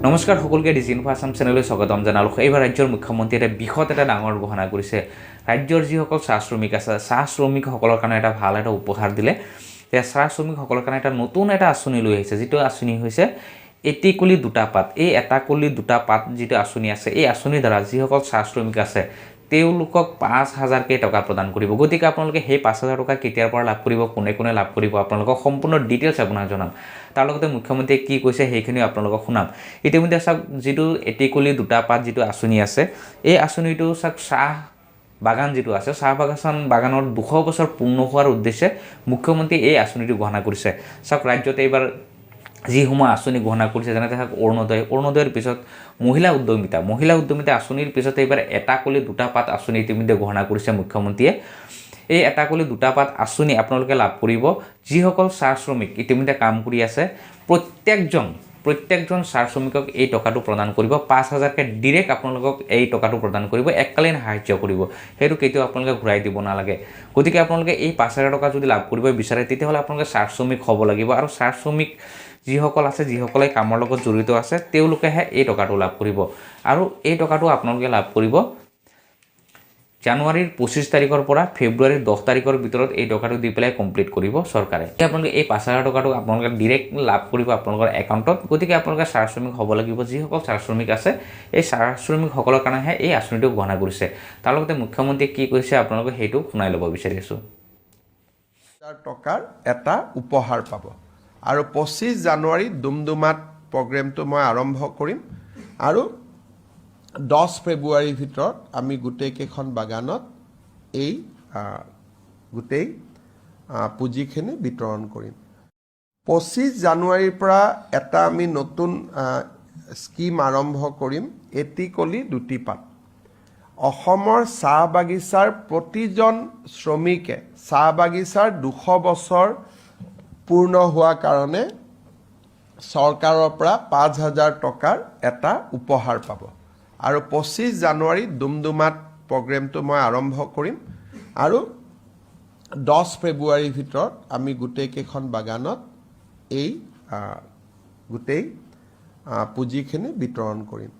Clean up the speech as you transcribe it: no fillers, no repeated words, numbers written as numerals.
নমস্কাৰ সকলোকে ডিজি ইনফো আসাম চেনেললৈ স্বাগতম জনালোঁ। এইবাৰ ৰাজ্যৰ মুখ্যমন্ত্ৰীয়ে এটা বৃহৎ এটা ডাঙৰ ঘোষণা কৰিছে। ৰাজ্যৰ যিসকল চাহ শ্ৰমিক আছে, চাহ শ্ৰমিকসকলৰ কাৰণে এটা ভাল এটা উপহাৰ দিলে। চাহ শ্ৰমিকসকলৰ কাৰণে এটা নতুন এটা আঁচনি লৈ আহিছে, যিটো আঁচনি হৈছে এটি কলি দুটা পাত। এই এটা কলি দুটা পাত যিটো আঁচনি আছে, এই আঁচনিৰ দ্বাৰা যিসকল চাহ শ্ৰমিক আছে তেওঁলোকক ৫,০০০কৈ টকা প্ৰদান কৰিব। গতিকে আপোনালোকে সেই ৫,০০০ টকা কেতিয়াৰ পৰা লাভ কৰিব, কোনে কোনে লাভ কৰিব, আপোনালোকক সম্পূৰ্ণ ডিটেইলছ আপোনাক জনাম। তাৰ লগতে মুখ্যমন্ত্ৰীয়ে কি কৈছে সেইখিনিও আপোনালোকক শুনাম। ইতিমধ্যে চাওক, যিটো এটি কলি দুটা পাত যিটো আঁচনি আছে, এই আঁচনিটো চাওক চাহ বাগান যিটো আছে, চাহ বাগানৰ ২০০ বছৰ পূৰ্ণ হোৱাৰ উদ্দেশ্যে মুখ্যমন্ত্ৰীয়ে এই আঁচনিটো ঘোষণা কৰিছে। চাওক, ৰাজ্যতে এইবাৰ যিসমূহ আঁচনি ঘোষণা কৰিছে, যেনে ধৰক অৰুণোদয়ৰ পিছত মহিলা উদ্যমিতা আঁচনিৰ পিছত এইবাৰ এটা কলি দুটা পাত আঁচনি ইতিমধ্যে ঘোষণা কৰিছে মুখ্যমন্ত্ৰীয়ে। এই এটা কলি দুটা পাত আঁচনি আপোনালোকে লাভ কৰিব যিসকল চাহ শ্ৰমিক ইতিমধ্যে কাম কৰি আছে। প্ৰত্যেকজন চাহ শ্ৰমিকক এই টকাটো প্ৰদান কৰিব। ৫,০০০কৈ ডিৰেক্ট আপোনালোকক এই টকাটো প্ৰদান কৰিব, এককালীন সাহায্য কৰিব। সেইটো কেতিয়াও আপোনালোকে ঘূৰাই দিব নালাগে। গতিকে আপোনালোকে এই ৫,০০০ টকা যদি লাভ কৰিব বিচাৰে, তেতিয়াহ'লে আপোনালোকে চাহ শ্ৰমিক হ'ব লাগিব। আৰু চাহ শ্ৰমিক যিসকল আছে, যিসকলে কামৰ লগত জড়িত আছে, তেওঁলোকেহে এই টকাটো লাভ কৰিব। আৰু এই টকাটো আপোনালোকে লাভ কৰিব জানুৱাৰীৰ ২৫ তাৰিখৰ পৰা ফেব্ৰুৱাৰীৰ ১০ তাৰিখৰ ভিতৰত এই টকাটো দি পেলাই কমপ্লিট কৰিব চৰকাৰে। আপোনালোকে এই ৫,০০০ টকাটো আপোনালোকে ডিৰেক্ট লাভ কৰিব আপোনালোকৰ একাউণ্টত। গতিকে আপোনালোকে চাহ শ্ৰমিক হ'ব লাগিব। যিসকল চাহ শ্ৰমিক আছে, এই চাহ শ্ৰমিকসকলৰ কাৰণেহে এই আঁচনিটো ঘোষণা কৰিছে। তাৰ লগতে মুখ্যমন্ত্ৰীয়ে কি কৈছে আপোনালোকে সেইটো শুনাই ল'ব বিচাৰিছোঁ। টকাৰ এটা উপহাৰ পাব। আৰু ২৫ জানুৱাৰী ডুমডুমাত প্ৰগ্ৰেমটো মই আৰম্ভ কৰিম। আৰু ১০ ফেব্ৰুৱাৰীৰ ভিতৰত আমি গোটেইকেইখন বাগানত এই গোটেই পুঁজিখিনি বিতৰণ কৰিম। ২৫ জানুৱাৰীৰ পৰা এটা আমি নতুন স্কিম আৰম্ভ কৰিম, এটি কলি দুটি পাত। অসমৰ চাহ বাগিচাৰ প্ৰতিজন শ্ৰমিকে চাহ বাগিচাৰ ২০০ বছৰ পূৰ্ণ হোৱা কাৰণে চৰকাৰৰ পৰা ৫,০০০ টকাৰ এটা উপহাৰ পাব। আৰু ২৫ জানুৱাৰী ডুমডুমাত প্ৰগ্ৰেমটো মই আৰম্ভ কৰিম। আৰু ১০ ফেব্ৰুৱাৰীৰ ভিতৰত আমি গোটেইকেইখন বাগানত এই গোটেই পুঁজিখিনি বিতৰণ কৰিম।